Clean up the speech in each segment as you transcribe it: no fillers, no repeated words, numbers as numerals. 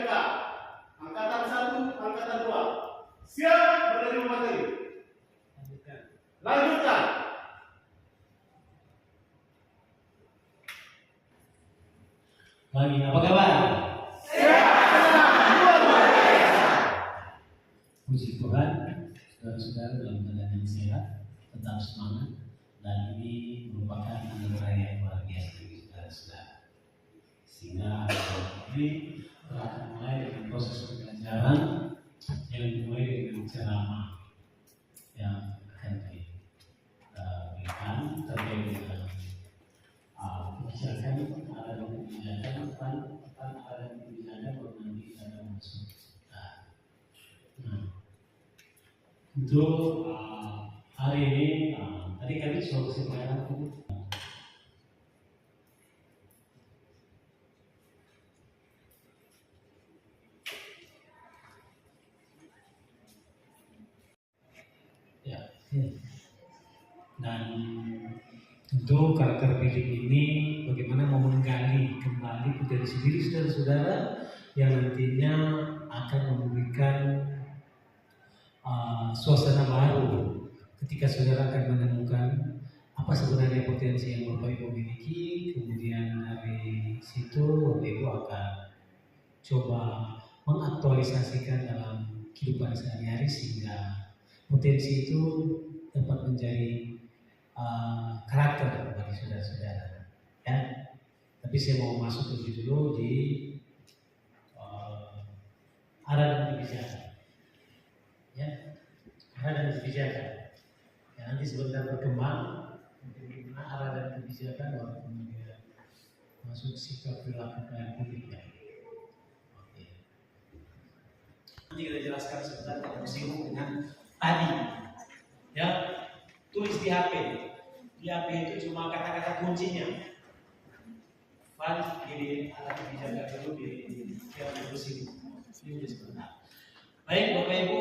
PPK Angkatan 1, Angkatan 2. Siap menerima materi. Lanjutkan. Lagi apa kabar? Puji Tuhan, saudara-saudara dalam keadaan yang sehat, tetap semangat, dan ini merupakan anugerah yang luar biasa bagi saudara-saudara. Sehingga ini akan mulai dengan proses pembelajaran yang dimulai dengan ceramah yang akan diberikan terkait dengan kebijakan, ada kebijakan tentang ada kebijakan baru nanti ada masuk. Untuk hari ini tadi kami sudah sebenarnya ya, dan untuk karakter bilik ini bagaimana mau menggali kembali potensi diri saudara-saudara yang nantinya akan memberikan suasana baru ketika saudara akan menemukan apa sebenarnya potensi yang Bapak Ibu miliki. Kemudian dari situ Bapak Ibu akan coba mengaktualisasikan dalam kehidupan sehari-hari sehingga potensi itu dapat menjadi karakter bagi saudara-saudara. Ya, tapi saya mau masuk lebih dulu di arah dan kebijakan. Ya, arah dan kebijakan. Ya, nanti sebentar berkembang bagaimana arah dan kebijakan baru kemudian masuk sikap perilaku pelayan publik. Oke. Nanti kita jelaskan sebentar kalau singgung dengan tadi. Ya, tulis di HP. Di HP itu cuma kata-kata kuncinya. Jadi arah kebijakan dulu di sini. Ini sebentar. Baik Bapak Ibu,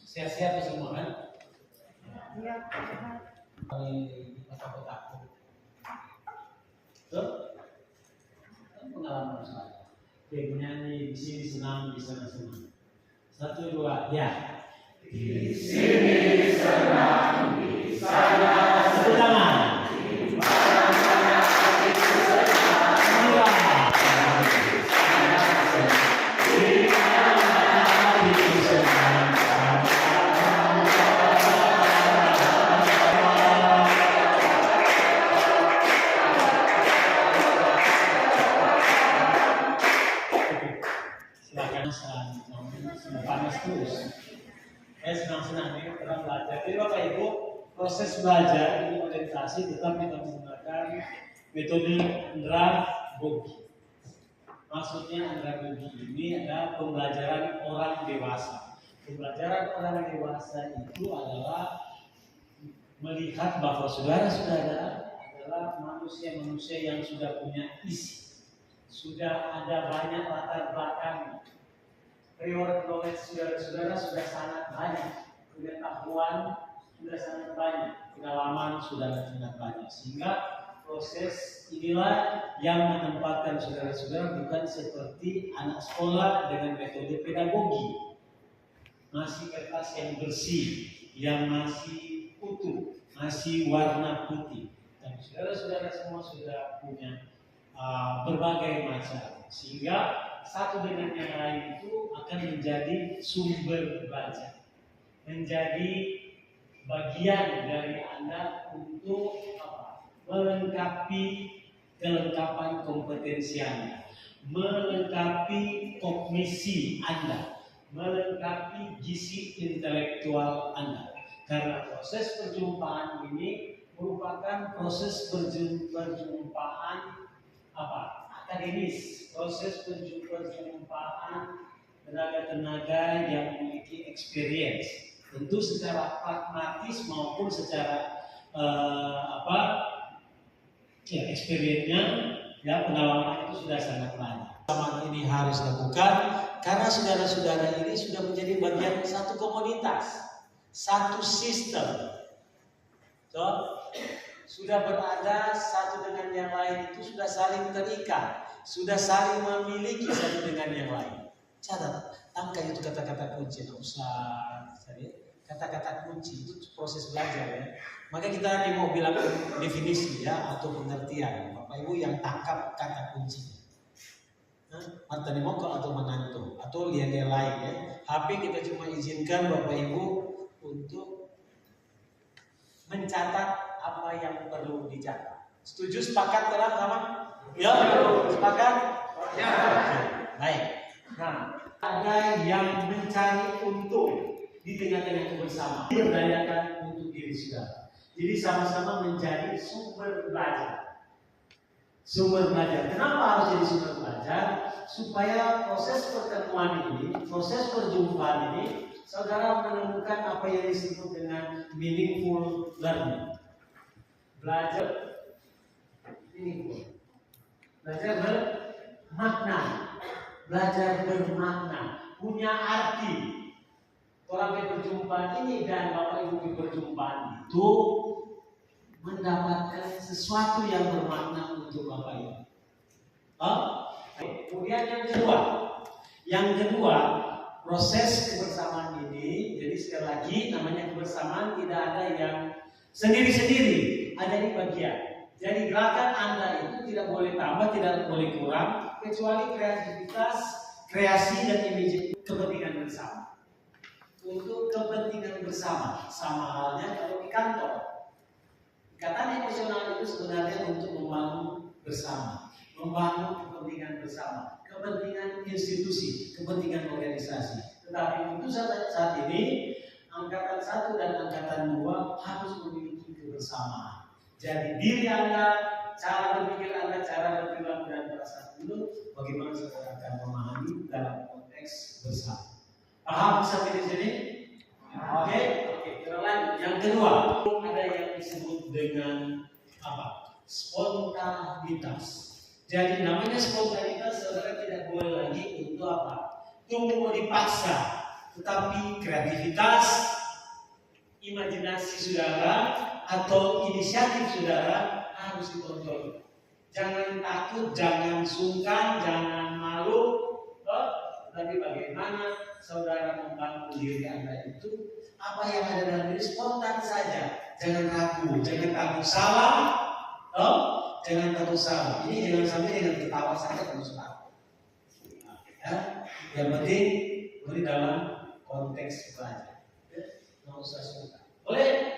sehat-sehat semua kan? Iya. Di kota-kotaku. Tuh, pengalaman saya. Oke, menyanyi di sini senang, di sana senang. 1, 2, ya. Di sini senang, di sana senang. Senang-senang ini kita belajar. Jadi Bapak Ibu, proses belajar ini orientasi tetap kita menggunakan metode andragogi. Maksudnya andragogi ini adalah pembelajaran orang dewasa. Pembelajaran orang dewasa itu adalah melihat bahwa saudara-saudara adalah manusia-manusia yang sudah punya isi, sudah ada banyak latar belakang. Prior knowledge saudara-saudara sudah sangat banyak, pengetahuan sudah sangat banyak, pengalaman sudah sangat banyak, sehingga proses inilah yang menempatkan saudara-saudara bukan seperti anak sekolah dengan metode pedagogi, masih kertas yang bersih, yang masih utuh, masih warna putih. Dan saudara-saudara semua sudah punya berbagai macam, sehingga satu dengan yang lain itu akan menjadi sumber belajar, menjadi bagian dari Anda untuk melengkapi kelengkapan kompetensi Anda, melengkapi kognisi Anda, melengkapi gizi intelektual Anda. Karena proses perjumpaan ini merupakan proses perjumpaan akademis, proses perjumpaan tenaga-tenaga yang memiliki experience, tentu secara pragmatis maupun secara experience-nya, ya pengalaman itu sudah sangat banyak. Pengalaman ini harus dilakukan karena saudara-saudara ini sudah menjadi bagian satu komunitas, satu sistem. So, sudah berada satu dengan yang lain lain itu sudah saling terikat, sudah saling memiliki satu dengan yang lain. Catat, angkat itu kata-kata kunci. Tidak usah kata-kata kunci itu proses belajar ya. Maka kita mau bilang definisi ya atau pengertian. Bapak Ibu yang tangkap kata kunci. Martani moko atau menantu atau lihat lain ya. HP kita cuma izinkan Bapak Ibu untuk mencatat apa yang perlu dicatat. Setuju, sepakat dalam sama? Ya, sepakat? Ya. Baik. Nah, ada yang mencari untung di tengah-tengah kebersamaan, berdayakan untuk diri saudara. Jadi sama-sama menjadi sumber belajar. Sumber belajar. Kenapa harus jadi sumber belajar? Supaya proses pertemuan ini, proses perjumpaan ini, saudara menemukan apa yang disebut dengan meaningful learning. Belajar meaningful. Belajar bermakna. Belajar bermakna, punya arti. Orang yang perjumpaan ini dan Bapak Ibu yang perjumpaan itu mendapatkan sesuatu yang bermakna untuk Bapak Ibu. Kemudian yang kedua, proses kebersamaan ini, jadi sekali lagi namanya kebersamaan tidak ada yang sendiri-sendiri, ada di bagian. Jadi gerakan Anda itu tidak boleh tambah, tidak boleh kurang, kecuali kreativitas, kreasi dan image kepentingan bersama. Untuk kepentingan bersama, sama halnya kalau di kantor. Ikatan emosional itu sebenarnya untuk membangun bersama, membangun kepentingan bersama, kepentingan institusi, kepentingan organisasi. Tetapi untuk saat ini, angkatan 1 dan angkatan 2 harus memiliki kebersamaan. Jadi diri Anda, cara berpikir Anda, cara berperilaku dan perasaan dulu, bagaimana saudara akan memahami dalam konteks bersama. Paham sampai di sini? Oke. Lanjut. Yang kedua, ada yang disebut dengan apa? Spontanitas. Jadi namanya spontanitas, saudara tidak boleh lagi untuk apa? Tunggu dipaksa, tetapi kreativitas, imajinasi saudara atau inisiatif saudara harus dikontrol. Jangan takut, jangan sungkan, jangan malu. Tapi bagaimana saudara membangun diri Anda itu, apa yang ada dalam diri spontan saja. Jangan ragu, jangan takut salah. Jangan takut salah. Ini jangan sampai dengan ketawa saja kalau salah. Ya, yang penting beri dalam konteks belajar. Nggak usah sungkan. Boleh?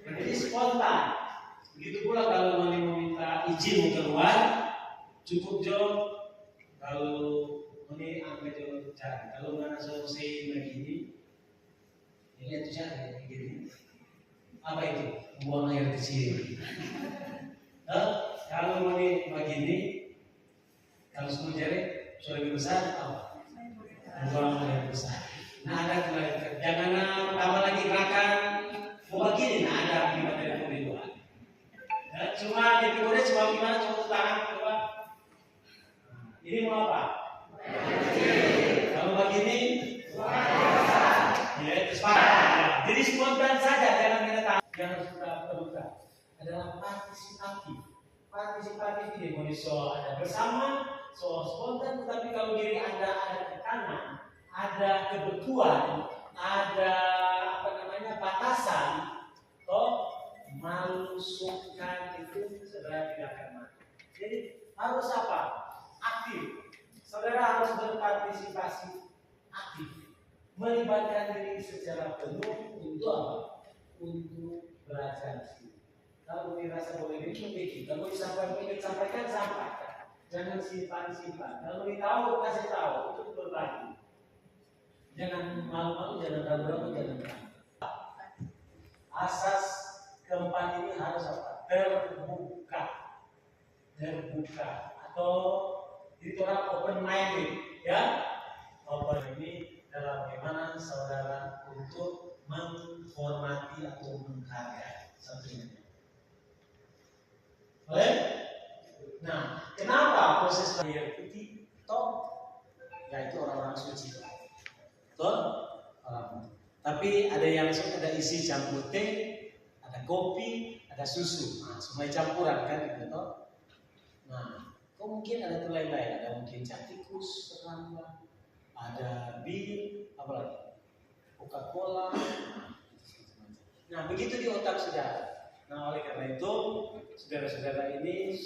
Jadi spontan. Begitu pula kalau mau meminta izin keluar, cukup jawab. Kalau ini ambil jawab cari. Kalau mana selesai begini, ya itu cari begini. Apa itu? Buang air kecil. Kalau ini begini, kalau 10 jari sudah lebih besar, apa? Buang air besar. Nah ada kembali. Jangan tambah lagi gerakan. Mau begini, nah ada akibat dari pembunuhan. Cuma di pembunuhan cuma gimana? Cuma tangan coba. Ini mau apa? Kalau begini, ya itu sepakat. Jadi spontan saja, jangan kita tahu. Yang harus kita perlukan adalah partisipatif. Partisipatif ini boleh soal ada bersama, soal spontan, tetapi kalau diri Anda ada tekanan, ada kebutuhan, ada batasan, malu, sungkan itu saudara tidak akan mati. Jadi harus apa? Aktif. Saudara harus berpartisipasi aktif, melibatkan diri secara penuh untuk apa? Untuk belajar. Kalau dirasa boleh bikin, kalau disampaikan, sampaikan. Jangan simpan. Kalau ditahu, kasih tahu, itu berbagi. Jangan malu-malu, jangan ragu-ragu, jangan ragu. Asas keempat ini harus apa? Terbuka atau itu orang open minded, ya. Open ini dalam bagaimana saudara untuk menghormati atau menghargai satunya. Boleh? Nah, kenapa proses air putih? Yaitu orang-orang suci. Orang. Tapi ada yang ada isi campur teh, ada kopi, ada susu. Nah, semua campuran kan gitu toh. mungkin ada lain-lain, ada mungkin tikus, serangga, ada bir, apa lagi? Coca-Cola. Nah, begitu di otak saudara. Nah, oleh karena itu, saudara-saudara ini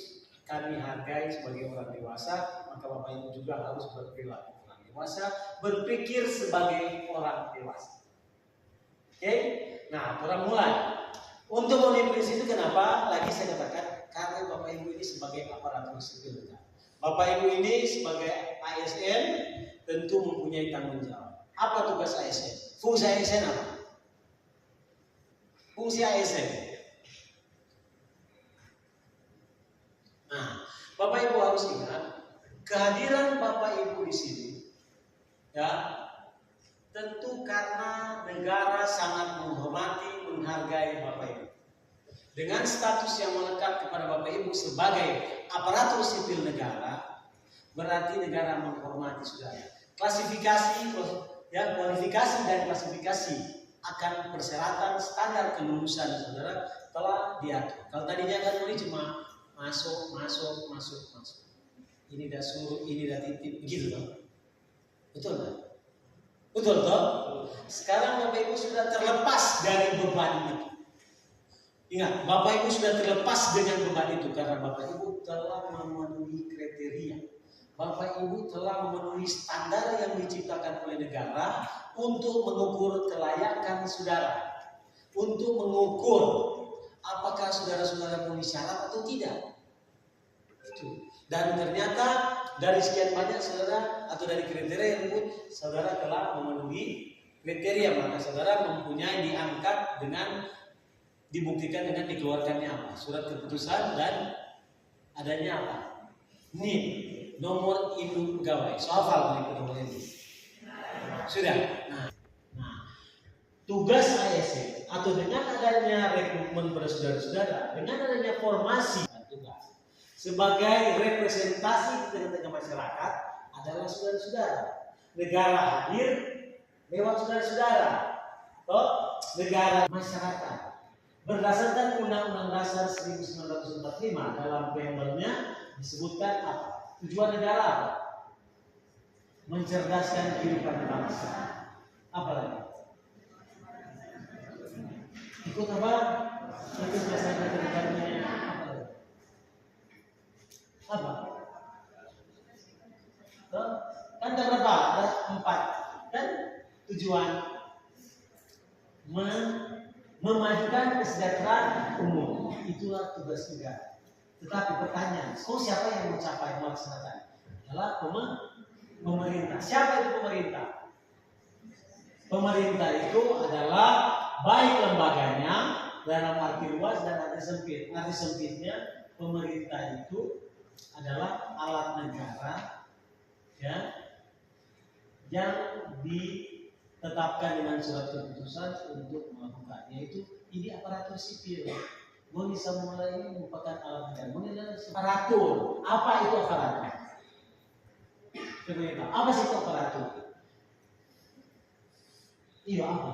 kami hargai sebagai orang dewasa, maka Bapak Ibu juga harus berperilaku orang dewasa, berpikir sebagai orang dewasa. Oke? Nah, kurang mulai. Untuk menulis itu kenapa? Lagi saya katakan, karena Bapak Ibu ini sebagai aparatur sipil negara. Bapak Ibu ini sebagai ASN tentu mempunyai tanggung jawab. Apa tugas ASN? Fungsi ASN apa? Fungsi ASN. Nah, Bapak Ibu harus ingat, kehadiran Bapak Ibu di sini, ya, tentu karena negara sangat menghormati, menghargai Bapak Ibu. Dengan status yang melekat kepada Bapak Ibu sebagai aparatur sipil negara, berarti negara menghormati saudara. Klasifikasi, ya, kualifikasi dan klasifikasi akan persyaratan standar kelulusan saudara telah diatur. Kalau tadinya kan ini cuma masuk. Ini dah suruh, ini dah titip, begitu toh? Betul kan? Betul toh? Sekarang Bapak Ibu sudah terlepas dari beban itu. Ingat, Bapak Ibu sudah terlepas dengan beban itu karena Bapak Ibu telah memenuhi kriteria. Bapak Ibu telah memenuhi standar yang diciptakan oleh negara untuk mengukur kelayakan saudara, untuk mengukur apakah saudara-saudara memenuhi syarat atau tidak. Itu. Dan ternyata dari sekian banyak saudara atau dari kriteria yang disebut, saudara telah memenuhi kriteria, maka saudara mempunyai diangkat dengan dibuktikan dengan dikeluarkannya apa? Surat keputusan dan adanya apa? NIP, nomor induk pegawai. So hafal nomor ini. Sudah. Nah, tugas ASN atau dengan adanya rekrutmen pada saudara-saudara, dengan adanya formasi tugas sebagai representasi di tengah-tengah masyarakat adalah saudara-saudara. Negara hadir lewat saudara-saudara. Toh, negara masyarakat. Berdasarkan Undang-Undang Dasar 1945 dalam preambelnya disebutkan apa? Tujuan negara apa? Mencerdaskan kehidupan bangsa. Apa lagi? Ikut apa? Ikut dasar kehidupannya apa lagi? Apa? Kan ada berapa? Ada 4. Kan tujuan memajukan kesejahteraan umum, itulah tugas negara. Tetapi pertanyaan, siapa yang mencapai melaksanakan? Adalah pemerintah. Siapa itu pemerintah? Pemerintah itu adalah baik lembaganya dalam arti luas dan arti sempit. Arti sempitnya, pemerintah itu adalah alat negara, ya, yang ditetapkan dengan surat keputusan untuk melakukan, yaitu ini aparatur sipil. Moni Samuel ini merupakan alat negara. Moni adalah aparatur. Apa itu aparatur? Pemerintah. Apa sih itu aparatur? Iya apa?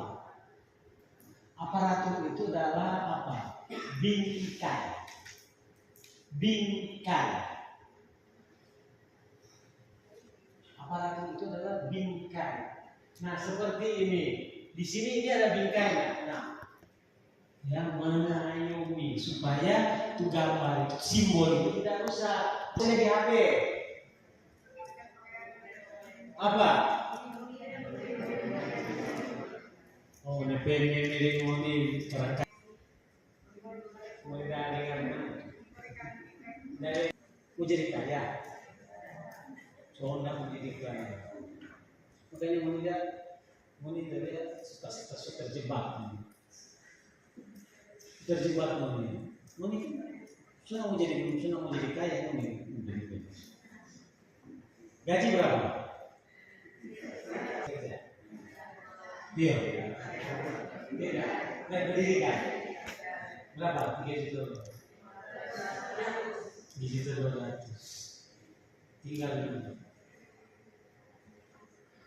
Aparatur itu adalah apa? Bingkai. Aparatur itu adalah bingkai. Nah, seperti ini. Di sini ini ada bingkainya. Nah, yang mengayomi supaya itu gambar, itu simbol itu tidak rusak. Misalnya di HP. Apa? Oh, ini pengen miring ini terangkat. Mulai dengan dari mau jadi kaya. Sonda mau jadi kaya. Makanya mau tidak suka terjebak. Terjebak Moni sudah mau jadi kaya gaji berapa? Iya. Naik pendidikan berapa? 3 juta. 3.200.000 tinggal di rumah.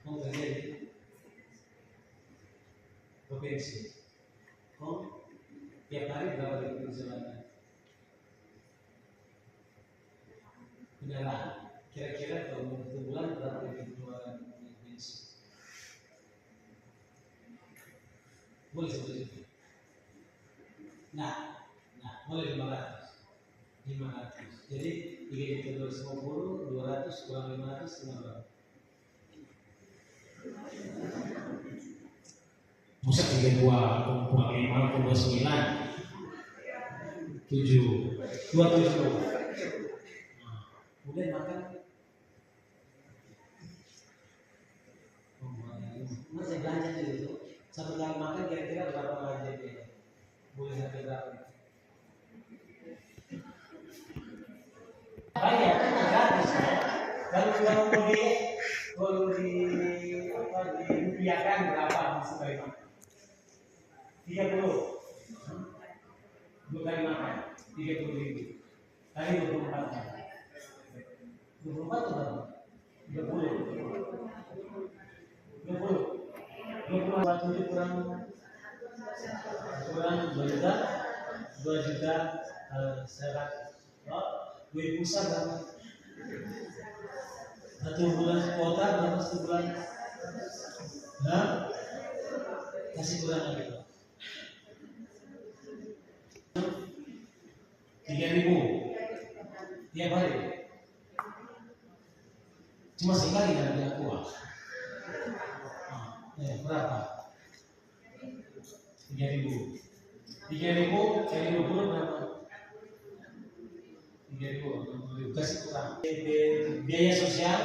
Mau kerja di provinsi. Tiap hari berapa ribu penghasilannya? kendaraan. Kira-kira kalau satu bulan berapa pengeluaran bensin? Boleh sebut itu. Nah, boleh 500. Jadi 3.250, 200 kurang 500 tinggal berapa? Pusat 32 kurang 5 29 7 27. Kemudian makan. Masa belanja itu satu kali makan kira-kira berapa budgetnya? Boleh sampai berapa? Banyak kan gratis ya. Kalau dirupiahkan berapa sekali makan? 30. 2 kali makan 30.000 kali 24 jam. 24 atau berapa? 20 kurang 2 juta 100. Duit pusat berapa? Satu bulan kuota berapa satu bulan? Nah, kasih kurang lagi. 3.000 tiap hari. Cuma sekali dari pihak uang. Berapa? 3.000 kali 20 berapa? 3.000 kasih kurang. Biaya sosial.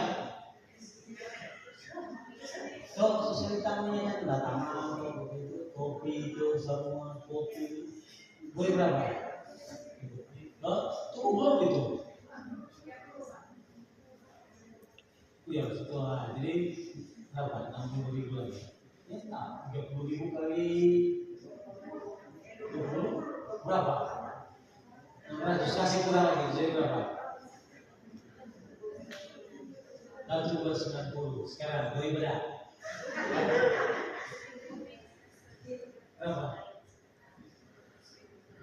Sosial utamanya kan taman, kopi itu semua kopi. Boleh berapa? Tuh belum itu. Iya, setelah jadi berapa? 60.000 lagi. Ya, 30.000 kali 20 berapa? 600 kasih kurang lagi, jadi berapa? 190. Sekarang boleh berat. Berapa?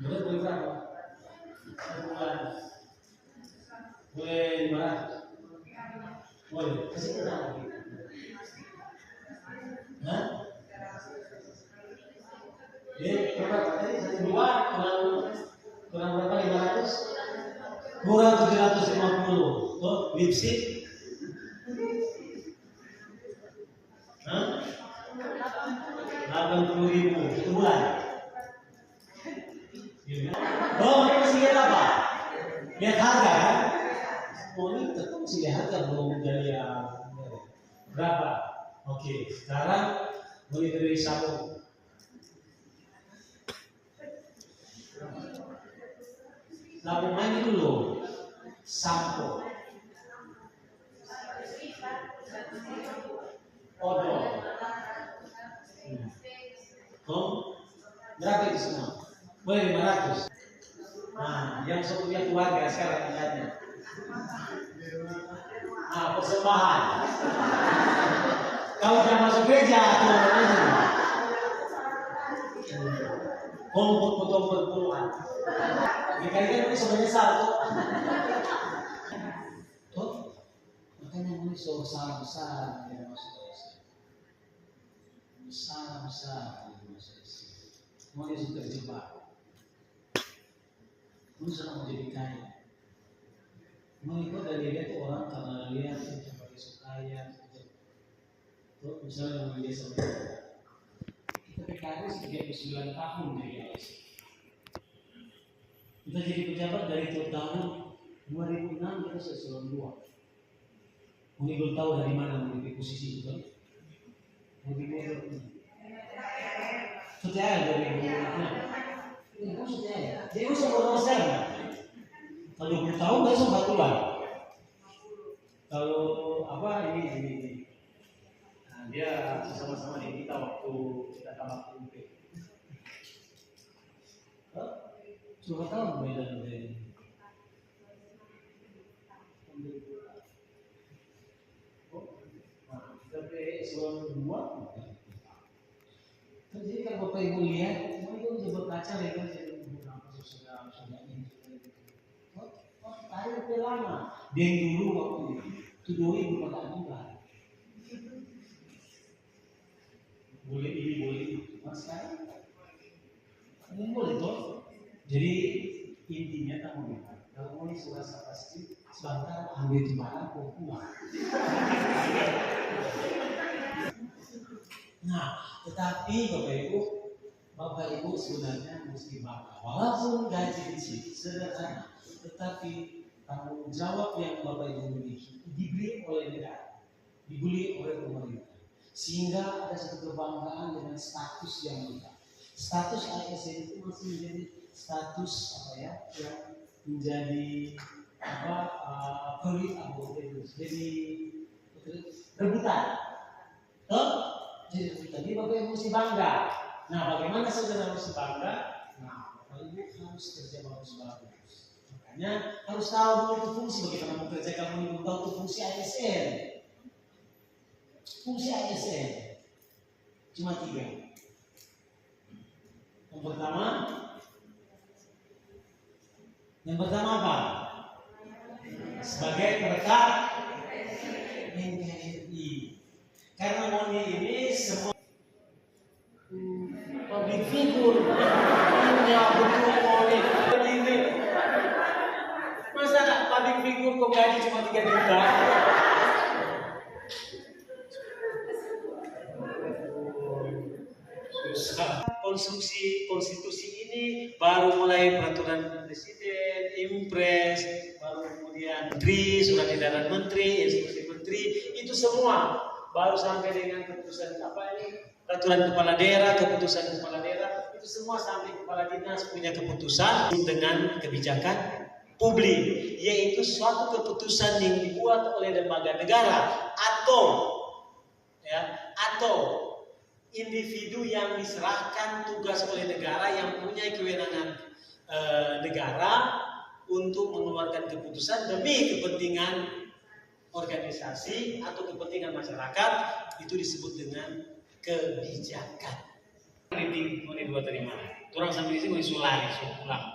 Berat boleh berapa? Satu bulan boleh 500. Boleh, kasih kurang lagi. Hah? Berapa tadi? 1 2 kurang berapa? 500? Kurang 750. Tuh, lipstick. Hah? 80.000 satu bulan. Oh, ini masih lihat apa? Lihat harga kan? Oh, ini tetap masih lihat harga belum dari berapa? Oke, sekarang boleh dari sabun. Sabun mandi dulu. Sampo. Odol. Berapa itu semua? Boleh 500. Nah, yang sebelumnya keluarga sekarang lihatnya. Persembahan. Kau jangan masuk gereja atau kumpul puluhan. Dikalikan ini sebenarnya satu. Tuh, makanya ini soal salah besar yang masuk Islam. Salah besar yang masuk Islam. Mau dia sudah terjebak. Mau senang menjadi kaya. Mau ikut dari dia tuh orang karena lihat siapa dia suka ya. Tuh, misalnya dia sama kita PKR sejak 9 tahun dari AS. Kita jadi pejabat dari tahun 2006 kita sesuai 2. Mungkin belum tahu dari mana memiliki posisi itu kan? Mungkin setiap dari 2006. Itu setiap. Jadi usah berdosa. Kalau 20 tahun nggak usah batuan. Kalau apa ini. Nah, dia sama-sama dengan kita waktu kita tamat UP. Sudah tahu beda dari tapi sebelum 2 jadi kalau Bapak Ibu lihat mau itu coba kaca ya kan jadi beberapa sudah ini tahu lebih lama. Dan dulu waktu itu doi belum ada aturan. Boleh ini boleh itu. Mas sekarang kamu boleh toh. Jadi intinya kamu lihat, kalau mau suara pasti sebentar ambil di mana kau pulang. Nah, tetapi Bapak Ibu sebenarnya mesti bangga. Walaupun gaji kecil, sederhana, tetapi tanggung jawab yang Bapak Ibu miliki diberi oleh negara, diberi oleh pemerintah, sehingga ada satu kebanggaan dengan status yang kita. Status ASN itu masih menjadi status yang menjadi jadi rebutan. Jadi rebutan. Jadi Bapak Ibu mesti bangga. Nah, bagaimana saudara harus bangga? Nah, Bapak Ibu harus kerja bagus-bagus. Makanya harus tahu dulu itu fungsi bagaimana mau kerja. Kamu belum tahu itu fungsi ASN. Fungsi ASN cuma 3. Yang pertama apa? Sebagai perekat NKRI. Karena Moni ini semua public figure. Ya betul Moni. Ini masa nggak public figure kok gaji cuma 3 juta? Susah. Konstitusi ini baru mulai peraturan presiden, impres, baru kemudian menteri, surat edaran menteri, instruksi menteri, itu semua baru sampai dengan keputusan peraturan kepala daerah, keputusan kepala daerah, itu semua sampai kepala dinas punya keputusan dengan kebijakan publik, yaitu suatu keputusan yang dibuat oleh lembaga negara atau individu yang diserahkan tugas oleh negara yang punya kewenangan negara untuk mengeluarkan keputusan demi kepentingan organisasi atau kepentingan masyarakat, itu disebut dengan kebijakan. Ini dua terima. Orang sampai di sini mau disulai, pulang.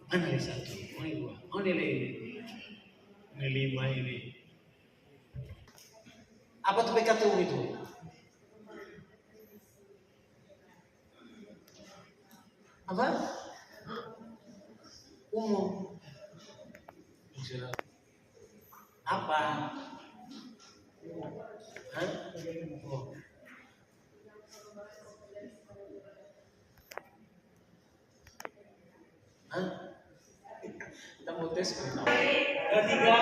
Mana ini satu? Mana dua? Mana ini? Ini 5 ini. Apa tuh PKTU itu? Apa? Umum. Apa? Hah? Oh. Hah? Kita mau tes berapa? Ketiga,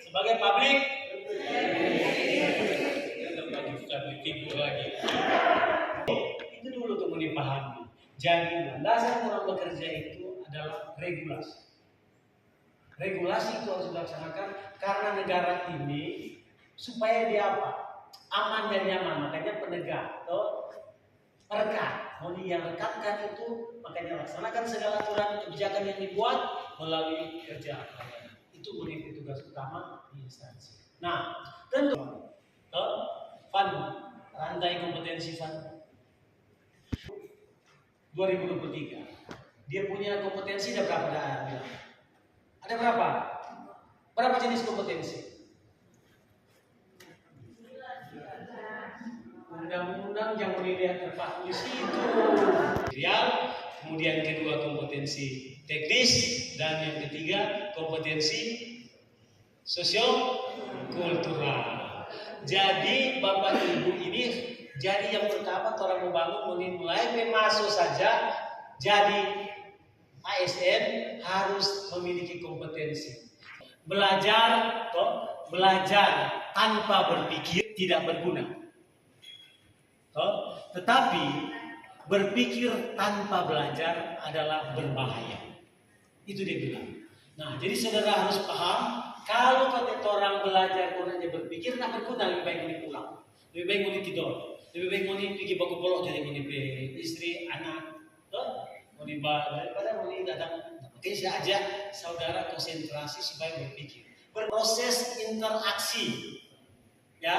sebagai publik. Lagi. Itu dulu untuk dipahami. Jadi landasan orang bekerja itu adalah regulasi. Regulasi itu harus dilaksanakan karena negara ini supaya dia apa? Aman dan nyaman. Makanya penegak atau perekat. Mau yang rekatkan itu makanya laksanakan segala aturan kebijakan yang dibuat melalui kerja. Itu menjadi tugas utama di instansi. Nah, tentu rantai kompetensi FAN 2023 dia punya kompetensi ada berapa? Ada berapa? Berapa jenis kompetensi? Undang-undang yang dilihat terpaku di situ. Kemudian kedua kompetensi teknis dan yang ketiga kompetensi sosio-kultural. Jadi Bapak Ibu ini jadi yang pertama orang membangun mulai masuk saja jadi ASN harus memiliki kompetensi. Belajar tanpa berpikir tidak berguna. Tetapi berpikir tanpa belajar adalah berbahaya. Itu dia bilang. Nah, jadi saudara harus paham. Kalau kata orang belajar pun hanya berpikir, tak berguna, lebih baik mau pulang, lebih baik mau tidur, lebih baik mau pergi baku polok jadi mau istri, anak, mau daripada mau datang. Makanya saya ajak saudara konsentrasi supaya berpikir, berproses interaksi, ya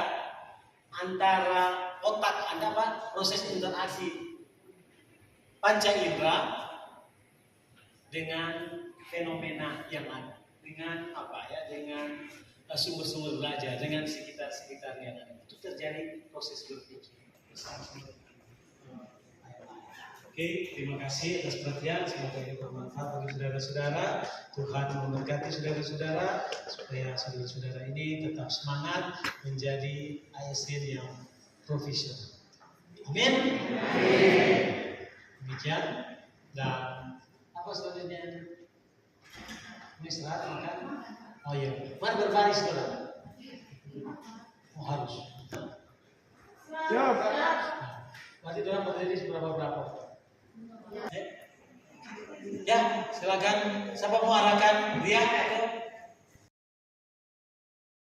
antara otak Anda proses interaksi panca indera dengan fenomena yang ada, dengan apa ya, dengan sumber-sumber belajar, dengan sekitar-sekitar yang ada. Itu terjadi proses berpikir bersama-sama. Oke, terima kasih atas perhatian. Semoga ini bermanfaat bagi saudara-saudara. Tuhan memberkati saudara-saudara supaya saudara-saudara ini tetap semangat menjadi ASN yang profesional. Amin. Demikian. Dan apa selanjutnya? Ini istirahat makan. Oh iya, mari berbaris saudara. Oh harus. Siap. Berarti orang berdiri berapa? Ya, silakan. Siapa mau arahkan? Dia atau